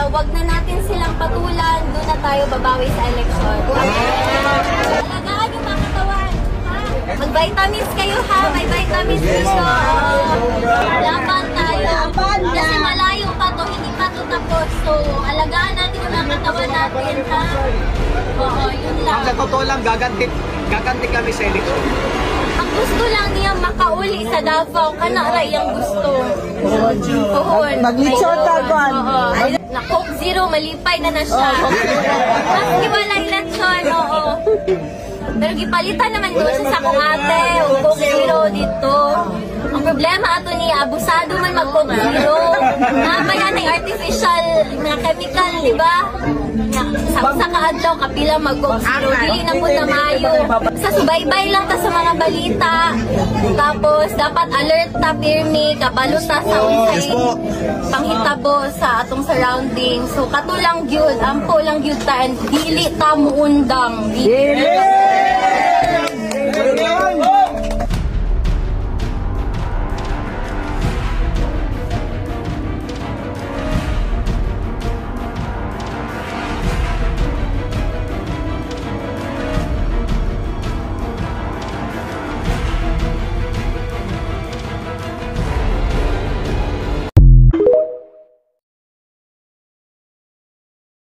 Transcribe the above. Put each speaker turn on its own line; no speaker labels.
wag na natin silang patulan, doon na tayo babawi sa eleksyon. Alagaan yung mga katawan, ha? Mag-vitamins kayo ha, may vitamins dito. Laban tayo. Kasi malayo pa to, hindi pa to tapos. So, alagaan natin yung mga katawan natin, ha? Oo, yun lang.
Sa totoo lang, gaganti kami sa eleksyon.
Ang gusto lang niya makauli sa Davao, kanaray ang gusto.
Maglitsyon ka, Juan.
Na Coke Zero, malipay na siya. Mas iwalay eleksyon, oo. Pero gipalitan naman doon siya sa kong ate, o Coke Zero dito. Ang problema ato niya, abusado man mag-Coke Zero. Namaya na yung artificial na chemical, di ba? Sa kaadlaw, kapila mag-Coke Zero. Dili na po na mayo. Sa subaybay lang ta sa mga balita. Tapos, dapat alert ta, pirmi, kabalo ta sa unsay panghitabo sa atong surroundings. So, katulang gyud, ampo lang gyud ta, and dili ta muundang.
Dili!